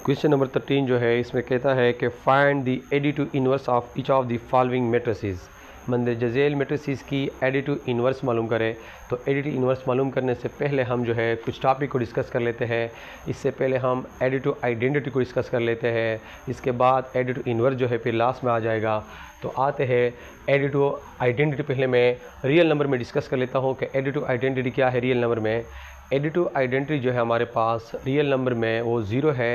Question number 13 जो है इसमें कहता है कि find the additive inverse of each of the following matrices. मंदे जजेल मैट्रिसेस की एडिटिव इनवर्स मालूम करें। तो एडिटिव इनवर्स मालूम करने से पहले हम जो है कुछ टॉपिक को डिस्कस कर लेते हैं। इससे पहले हम एडिटिव आइडेंटिटी को डिस्कस कर लेते हैं। इसके बाद एडिटिव इनवर्स जो है फिर लास्ट में आ जाएगा। तो आते हैं एडिटिव आइडेंटिटी। पहले मैं रियल नंबर में डिस्कस कर लेता हूँ कि एडिटिव आइडेंटिटी क्या है। रियल नंबर में एडिटिव आइडेंटिटी जो है हमारे पास रियल नंबर में वो ज़ीरो है।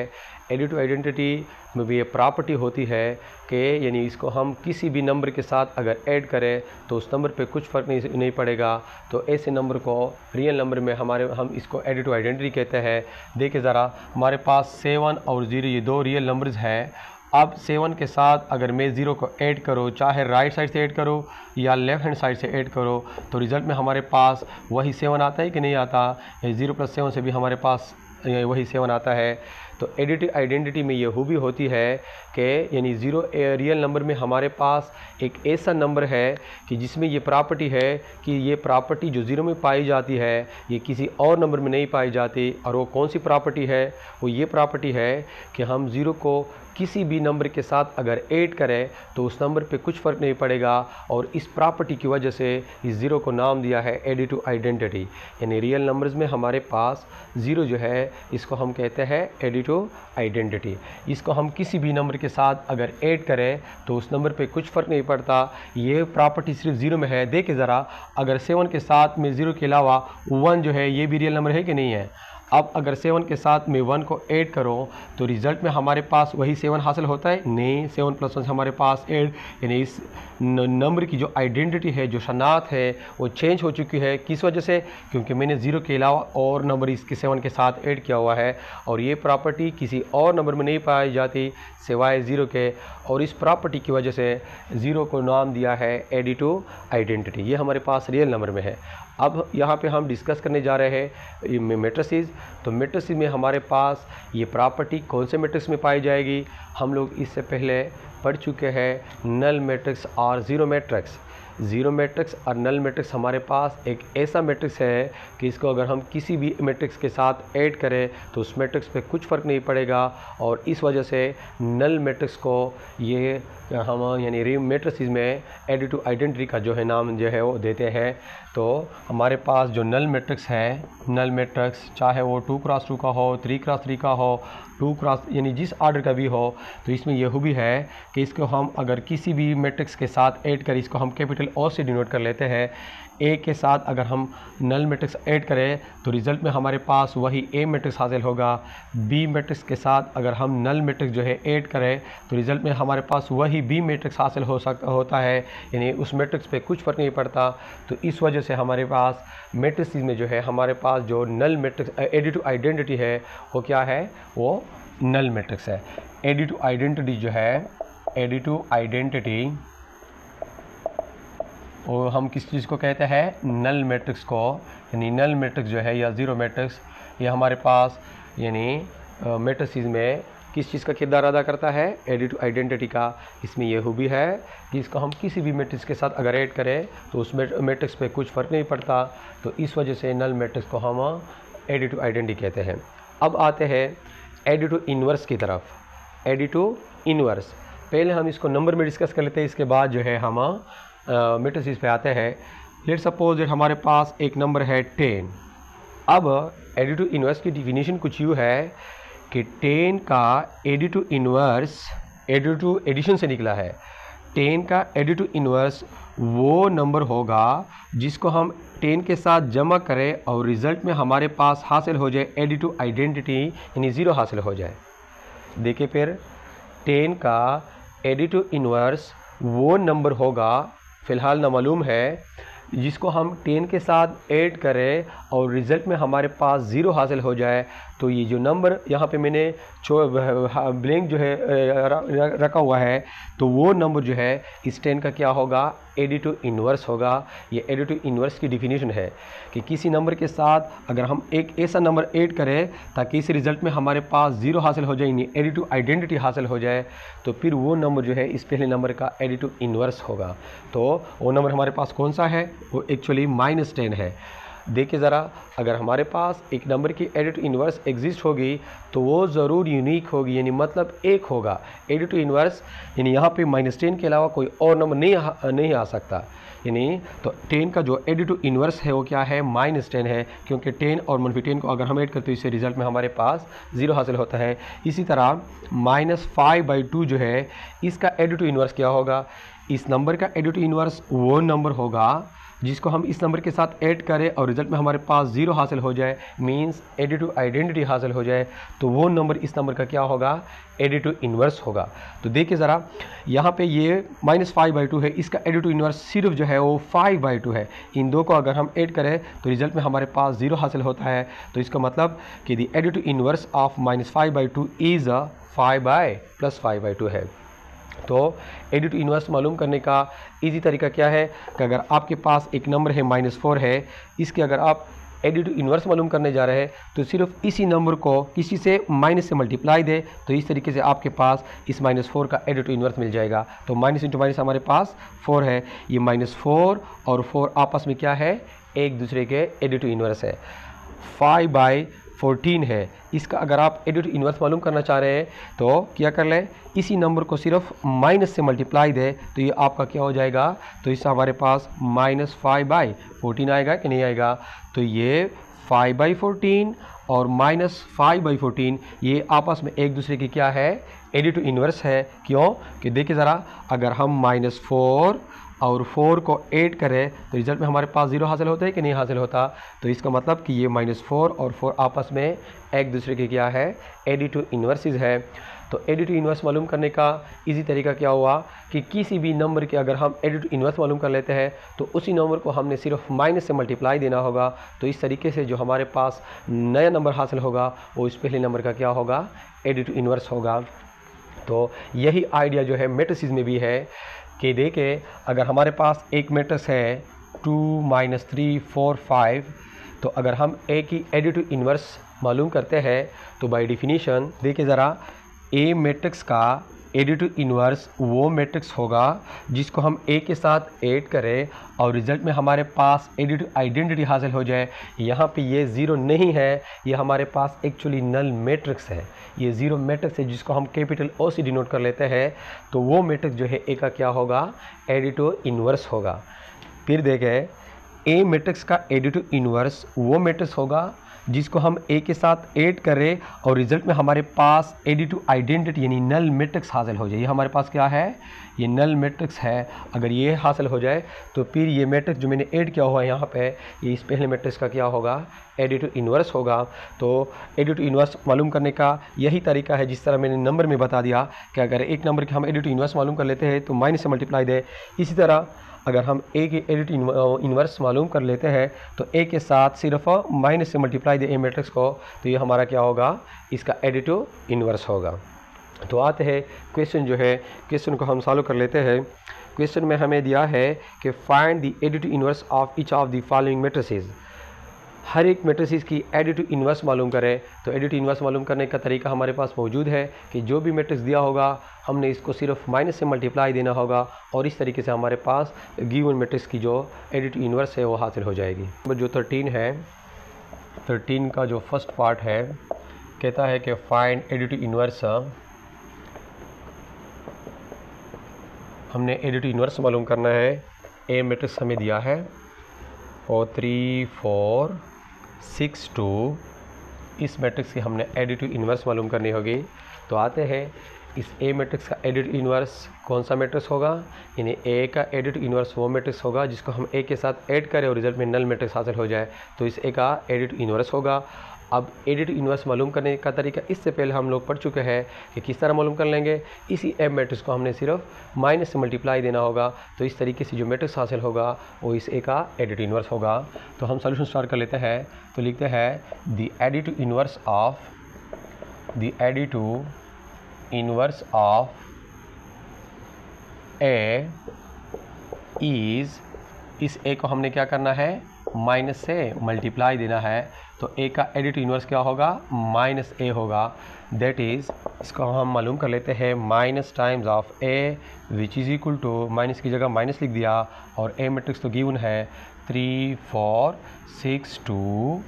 एडिटिव आइडेंटिटी में भी ये प्रॉपर्टी होती है कि यानी इसको हम किसी भी नंबर के साथ अगर ऐड करें तो उस नंबर पे कुछ फ़र्क नहीं पड़ेगा। तो ऐसे नंबर को रियल नंबर में हम इसको एडिटिव आइडेंटिटी कहते हैं। देखिए ज़रा, हमारे पास 7 और 0 ये दो रियल नंबर्स हैं। अब 7 के साथ अगर मैं 0 को ऐड करूँ, चाहे राइट साइड से ऐड करूँ या लेफ़्ट हैंड साइड से ऐड करो, तो रिज़ल्ट में हमारे पास वही 7 आता है कि नहीं आता। 0 + 7 से भी हमारे पास वही 7 आता है। तो एडिटिव आइडेंटिटी में ये खूबी होती है कि यानी 0 रियल नंबर में हमारे पास एक ऐसा नंबर है कि जिसमें ये प्रॉपर्टी है कि ये प्रॉपर्टी जो 0 में पाई जाती है ये किसी और नंबर में नहीं पाई जाती। और वो कौन सी प्रॉपर्टी है? वो ये प्रॉपर्टी है कि हम 0 को किसी भी नंबर के साथ अगर ऐड करें तो उस नंबर पे कुछ फ़र्क नहीं पड़ेगा। और इस प्रॉपर्टी की वजह से इस 0 को नाम दिया है एडिटिव आइडेंटिटी। यानी रियल नंबर्स में हमारे पास 0 जो है इसको हम कहते हैं एडिटिव आइडेंटिटी। इसको हम किसी भी नंबर के साथ अगर ऐड करें तो उस नंबर पे कुछ फ़र्क नहीं पड़ता। ये प्रॉपर्टी सिर्फ 0 में है। देखिए ज़रा, अगर 7 के साथ में 0 के अलावा 1 जो है ये भी रियल नंबर है कि नहीं है। अब अगर 7 के साथ में 1 को ऐड करो तो रिज़ल्ट में हमारे पास वही 7 हासिल होता है? नहीं, 7 + 1 से हमारे पास 8। यानी इस नंबर की जो आइडेंटिटी है, जो शनाख्त है, वो चेंज हो चुकी है। किस वजह से? क्योंकि मैंने 0 के अलावा और नंबर इसके 7 के साथ ऐड किया हुआ है। और ये प्रॉपर्टी किसी और नंबर में नहीं पाई जाती सिवाय 0 के। और इस प्रॉपर्टी की वजह से 0 को नाम दिया है एडिटिव आइडेंटिटी। ये हमारे पास रियल नंबर में है। अब यहाँ पे हम डिस्कस करने जा रहे हैं मैट्रिसेस। तो मैट्रिसेस में हमारे पास ये प्रॉपर्टी कौन से मैट्रिक्स में पाई जाएगी? हम लोग इससे पहले पढ़ चुके हैं नल मैट्रिक्स और ज़ीरो मैट्रिक्स। ज़ीरो मैट्रिक्स और नल मैट्रिक्स हमारे पास एक ऐसा मैट्रिक्स है कि इसको अगर हम किसी भी मैट्रिक्स के साथ ऐड करें तो उस मैट्रिक्स पे कुछ फ़र्क नहीं पड़ेगा। और इस वजह से नल मैट्रिक्स को ये हम यानी मैट्रिसेस में एडिटिव आइडेंटिटी का जो है नाम जो है वो देते हैं। तो हमारे पास जो नल मैट्रिक्स है, नल मैट्रिक्स चाहे वो 2x2 का हो, 3x3 का हो, 2x यानी जिस ऑर्डर का भी हो, तो इसमें यह खूबी है कि इसको हम अगर किसी भी मैट्रिक्स के साथ ऐड करें, इसको हम कैपिटल ओ से डिनोट कर लेते हैं। ए के साथ अगर हम नल मैट्रिक्स ऐड करें तो रिज़ल्ट में हमारे पास वही ए मैट्रिक्स हासिल होगा। बी मैट्रिक्स के साथ अगर हम नल मैट्रिक्स जो है ऐड करें तो रिज़ल्ट में हमारे पास वही बी मैट्रिक्स हासिल होता है। यानी उस मैट्रिक्स पे कुछ फ़र्क नहीं पड़ता। तो इस वजह से हमारे पास मैट्रिसेस में जो है हमारे पास जो नल मैट्रिक्स एडिटिव आइडेंटिटी है वो क्या है? वो नल मैट्रिक्स है। एडिटिव आइडेंटिटी जो है, एडिटिव आइडेंटिटी और हम किस चीज़ को कहते हैं? नल मैट्रिक्स को। यानी नल मैट्रिक्स जो है या ज़ीरो मैट्रिक्स ये हमारे पास यानी मैट्रिसेस में किस चीज़ का किरदार अदा करता है? एडिटिव आइडेंटिटी का। इसमें यह खूबी है कि इसको हम किसी भी मैट्रिक्स के साथ अगर ऐड करें तो उस मैट्रिक्स पे कुछ फ़र्क नहीं पड़ता। तो इस वजह से नल मैट्रिक्स को हम एडिटिव आइडेंटिटी कहते हैं। अब आते हैं एडिटिव इनवर्स की तरफ। एडिटिव इनवर्स पहले हम इसको नंबर में डिस्कस कर लेते हैं, इसके बाद जो है हम मैट्रिसेस पे आते हैं। लेट्स सपोज दैट हमारे पास एक नंबर है 10। अब एडिटिव इनवर्स की डिफिनीशन कुछ यूँ है कि 10 का एडिटिव इनवर्स एडिटिव एडिशन से निकला है। 10 का एडिटिव इनवर्स वो नंबर होगा जिसको हम 10 के साथ जमा करें और रिज़ल्ट में हमारे पास हासिल हो जाए एडिटिव आइडेंटिटी, यानी 0 हासिल हो जाए। देखिए फिर 10 का एडिटिव इनवर्स वो नंबर होगा, फ़िलहाल नामालूम है, जिसको हम 10 के साथ ऐड करें और रिज़ल्ट में हमारे पास 0 हासिल हो जाए। तो ये जो नंबर यहाँ पे मैंने ब्लैंक जो है रखा हुआ है, तो वो नंबर जो है इस 10 का क्या होगा? एडिटिव इनवर्स होगा। ये एडिटिव इनवर्स की डिफिनीशन है कि किसी नंबर के साथ अगर हम एक ऐसा नंबर ऐड करें ताकि इस रिज़ल्ट में हमारे पास 0 हासिल हो जाए, यानी एडिटिव आइडेंटिटी हासिल हो जाए, तो फिर वो नंबर जो है इस पहले नंबर का एडिटिव इनवर्स होगा। तो वो नंबर हमारे पास कौन सा है? वो एक्चुअली -10 है। देखिए ज़रा, अगर हमारे पास एक नंबर की एडिटिव इन्वर्स एग्जिस्ट होगी तो वो ज़रूर यूनिक होगी, यानी मतलब एक होगा। एडिटिव इन्वर्स यानी यहाँ पे -10 के अलावा कोई और नंबर नहीं आ सकता, यानी तो 10 का जो एडिटिव इन्वर्स है वो क्या है, -10 है, क्योंकि 10 और -10 को अगर हम ऐड करते हैं इससे रिजल्ट में हमारे पास 0 हासिल होता है। इसी तरह -5/2 जो है इसका एडिटिव इन्वर्स क्या होगा, इस नंबर का एडिटिव इन्वर्स वो नंबर होगा जिसको हम इस नंबर के साथ ऐड करें और रिजल्ट में हमारे पास 0 हासिल हो जाए, मींस एडिटिव आइडेंटिटी हासिल हो जाए, तो वो नंबर इस नंबर का क्या होगा, एडिटिव इन्वर्स होगा। तो देखिए ज़रा, यहाँ पे ये -5/2 है, इसका एडिटिव इन्वर्स सिर्फ जो है वो 5/2 है। इन दो को अगर हम ऐड करें तो रिजल्ट में हमारे पास 0 हासिल होता है। तो इसका मतलब कि the additive inverse of -5/2 is 5/2 है। तो एडिटिव इन्वर्स मालूम करने का इजी तरीका क्या है कि अगर आपके पास एक नंबर है -4 है, इसके अगर आप एडिटिव इन्वर्स मालूम करने जा रहे हैं तो सिर्फ इसी नंबर को किसी से माइनस से मल्टीप्लाई दे, तो इस तरीके से आपके पास इस -4 का एडिटिव इन्वर्स मिल जाएगा। तो माइनस इंटू माइनस हमारे पास 4 है, ये -4 और 4 आपस में क्या है, एक दूसरे के एडिटिव इन्वर्स है। 5/14 है, इसका अगर आप एडिटिव इन्वर्स मालूम करना चाह रहे हैं तो क्या कर लें, इसी नंबर को सिर्फ माइनस से मल्टीप्लाई दे, तो ये आपका क्या हो जाएगा, तो इससे हमारे पास -5/14 आएगा कि नहीं आएगा। तो ये 5/14 और -5/14 ये आपस में एक दूसरे की क्या है, एडिटिव इन्वर्स है। क्यों कि देखिए ज़रा, अगर हम -4 और 4 को ऐड करें तो रिजल्ट में हमारे पास 0 हासिल होता है कि नहीं हासिल होता। तो इसका मतलब कि ये -4 और 4 आपस में एक दूसरे के क्या है, एडिटिव इन्वर्सेस है। तो एडिटिव इन्वर्स मालूम करने का इजी तरीका क्या हुआ कि किसी भी नंबर के अगर हम एडिटिव इन्वर्स मालूम कर लेते हैं तो उसी नंबर को हमने सिर्फ माइनस से मल्टीप्लाई देना होगा। तो इस तरीके से जो हमारे पास नया नंबर हासिल होगा वो इस पहले नंबर का क्या होगा, एडिटिव इन्वर्स होगा। तो यही आइडिया जो है मैट्रिसेस में भी है कि देखें, अगर हमारे पास एक मैट्रिक्स है 2 3 4 5, तो अगर हम ए की एडिटिव इन्वर्स मालूम करते हैं तो बाय डेफिनेशन देखिए ज़रा, ए मैट्रिक्स का एडिटिव इन्वर्स वो मैट्रिक्स होगा जिसको हम ए के साथ ऐड करें और रिजल्ट में हमारे पास एडिटिव आइडेंटिटी हासिल हो जाए। यहाँ पे ये 0 नहीं है, ये हमारे पास एक्चुअली नल मैट्रिक्स है, ये 0 मैट्रिक्स है जिसको हम कैपिटल ओ से डिनोट कर लेते हैं। तो वो मैट्रिक्स जो है ए का क्या होगा, एडिटिव इन्वर्स होगा। फिर देखें, ए मैट्रिक्स का एडिटिव इन्वर्स वो मैट्रिक्स होगा जिसको हम ए के साथ ऐड करें और रिजल्ट में हमारे पास एडिटिव आइडेंटिटी यानी नल मैट्रिक्स हासिल हो जाए। ये हमारे पास क्या है, ये नल मैट्रिक्स है। अगर ये हासिल हो जाए तो फिर ये मैट्रिक्स जो मैंने ऐड किया हुआ है यहाँ पे, ये इस पहले मैट्रिक्स का क्या होगा, एडिटिव इन्वर्स होगा। तो एडिटिव इन्वर्स मालूम करने का यही तरीका है जिस तरह मैंने नंबर में बता दिया कि अगर एक नंबर के हम एडिटिव इन्वर्स मालूम कर लेते हैं तो माइनस से मल्टीप्लाई दे। इसी तरह अगर हम ए के एडिटिव इन्वर्स मालूम कर लेते हैं तो ए के साथ सिर्फ माइनस से मल्टीप्लाई दे ए मैट्रिक्स को, तो ये हमारा क्या होगा, इसका एडिटिव इन्वर्स होगा। तो आते हैं क्वेश्चन जो है, क्वेश्चन को हम सॉल्व कर लेते हैं। क्वेश्चन में हमें दिया है कि find the additive inverse of each of the following matrices. हर एक मैट्रिसेस की एडिटिव इन्वर्स मालूम करें। तो एडिटिव इन्वर्स मालूम करने का तरीका हमारे पास मौजूद है कि जो भी मैट्रिक्स दिया होगा हमने इसको सिर्फ माइनस से मल्टीप्लाई देना होगा और इस तरीके से हमारे पास गिवन मैट्रिक्स की जो एडिटिव इन्वर्स है वो हासिल हो जाएगी। नंबर जो 13 है, 13 का जो फर्स्ट पार्ट है कहता है कि फाइंड एडिटिव इन्वर्स। हमने एडिटिव इन्वर्स मालूम करना है। ए मैट्रिक्स हमें दिया है और 3 4 6 2, इस मैट्रिक्स की हमने एडिटिव इन्वर्स मालूम करनी होगी। तो आते हैं, इस ए मैट्रिक्स का एडिटिव इन्वर्स कौन सा मैट्रिक्स होगा, यानी ए का एडिटिव इन्वर्स वो मैट्रिक्स होगा जिसको हम ए के साथ ऐड करें और रिजल्ट में नल मैट्रिक्स हासिल हो जाए, तो इस ए का एडिटिव इन्वर्स होगा। अब एडिटिव इन्वर्स मालूम करने का तरीका इससे पहले हम लोग पढ़ चुके हैं कि किस तरह मालूम कर लेंगे। इसी ए मैट्रिक्स को हमने सिर्फ माइनस से मल्टीप्लाई देना होगा, तो इस तरीके से जो मैट्रिक्स हासिल होगा वो इस ए का एडिटिव इन्वर्स होगा। तो हम सॉल्यूशन स्टार्ट कर लेते हैं। तो लिखते हैं the additive inverse of A is, इस ए को हमने क्या करना है, माइनस से मल्टीप्लाई देना है। तो ए का एडिटिव इन्वर्स क्या होगा, माइनस ए होगा। दैट इज़, इसको हम मालूम कर लेते हैं minus times of a which is equal to, minus की जगह माइनस लिख दिया और ए मैट्रिक्स तो गिवन है 3 4 6 2,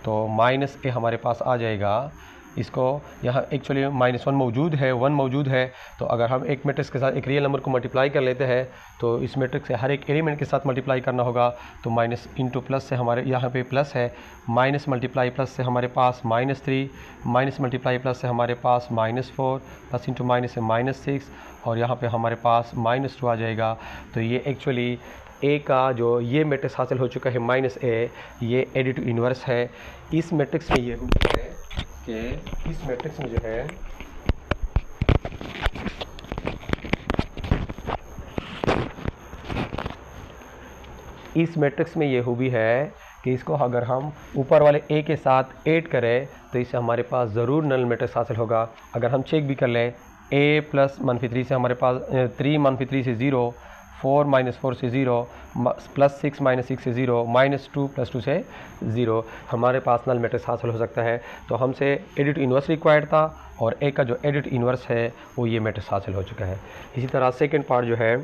तो माइनस ए हमारे पास आ जाएगा। इसको यहाँ एक्चुअली -1 मौजूद है, 1 मौजूद है, तो अगर हम एक मैट्रिक्स के साथ एक रियल नंबर को मल्टीप्लाई कर लेते हैं तो इस मैट्रिक्स से हर एक एलिमेंट के साथ मल्टीप्लाई करना होगा। तो माइनस इंटू प्लस से हमारे यहाँ पे प्लस है, माइनस मल्टीप्लाई प्लस से हमारे पास -3, माइनस मल्टीप्लाई प्लस से हमारे पास -4, प्लस इंटू माइनस से -6, और यहाँ पे हमारे पास -2 आ जाएगा। तो ये एक्चुअली ए का जो ये मैट्रिक्स हासिल हो चुका है -a, ये एडिटिव इन्वर्स है। इस मैट्रिक्स में ये है कि इस मैट्रिक्स में जो है इस मैट्रिक्स में ये खूबी है कि इसको अगर हम ऊपर वाले ए के साथ ऐड करें तो इससे हमारे पास ज़रूर नल मैट्रिक्स हासिल होगा। अगर हम चेक भी कर लें, a प्लस -3 से हमारे पास 3 -3 से 0, 4 -4 से 0, प्लस 6 -6 से 0, -2 + 2 से 0, हमारे पास नल मैट्रिक्स हासिल हो सकता है। तो हमसे एडिटिव इन्वर्स रिक्वायर्ड था और ए का जो एडिटिव इन्वर्स है वो ये मैट्रिक्स हासिल हो चुका है। इसी तरह सेकंड पार्ट जो है,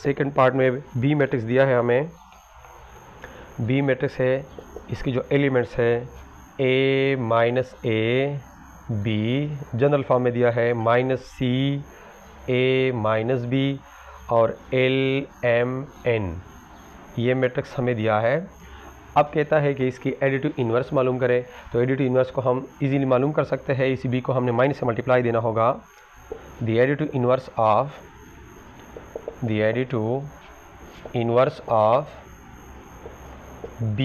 सेकंड पार्ट में बी मैट्रिक्स दिया है हमें। बी मैट्रिक्स है, इसकी जो एलिमेंट्स है a -a b, general form में दिया है -c a -b और l m n, ये मैट्रिक्स हमें दिया है। अब कहता है कि इसकी एडिटिव इन्वर्स मालूम करें। तो एडिटिव इन्वर्स को हम इजीली मालूम कर सकते हैं। इसी b को हमने माइनस से मल्टीप्लाई देना होगा। The additive inverse of b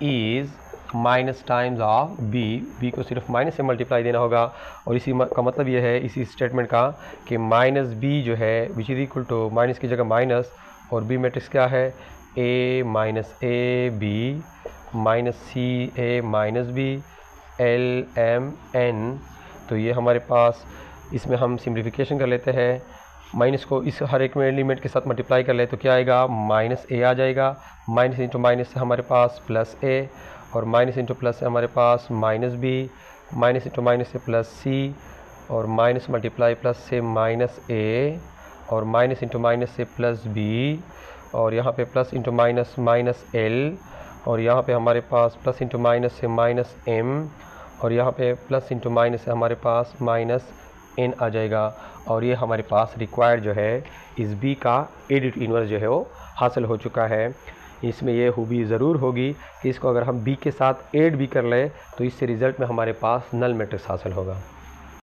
is minus times of b को सिर्फ माइनस से मल्टीप्लाई देना होगा। और इसी का मतलब ये है इसी स्टेटमेंट का कि -b जो है which is equal to minus की जगह माइनस, और b मैट्रिक्स क्या है a -a b -c a -b l m n। तो ये हमारे पास, इसमें हम सिम्प्लिफिकेशन कर लेते हैं। माइनस को इस हर एक में एलिमेंट के साथ मल्टीप्लाई कर ले तो क्या आएगा, -a आ जाएगा। माइनस इंटू माइनस से हमारे पास +a, और माइनस इंटू प्लस से हमारे पास -b, माइनस इंटू माइनस से +c, और माइनस मल्टीप्लाई प्लस से -a, और माइनस इंटू माइनस से +b, और यहाँ पे प्लस इंटू माइनस -l, और यहाँ पे हमारे पास प्लस इंटू माइनस से -m, और यहाँ पे प्लस इंटू माइनस से हमारे पास -n आ जाएगा। और ये हमारे पास रिक्वायर्ड जो है इस b का एडिटिव इन्वर्स जो है वो हासिल हो चुका है। इसमें ये खूबी ज़रूर होगी कि इसको अगर हम b के साथ ऐड भी कर लें तो इससे रिज़ल्ट में हमारे पास नल मैट्रिक्स हासिल होगा।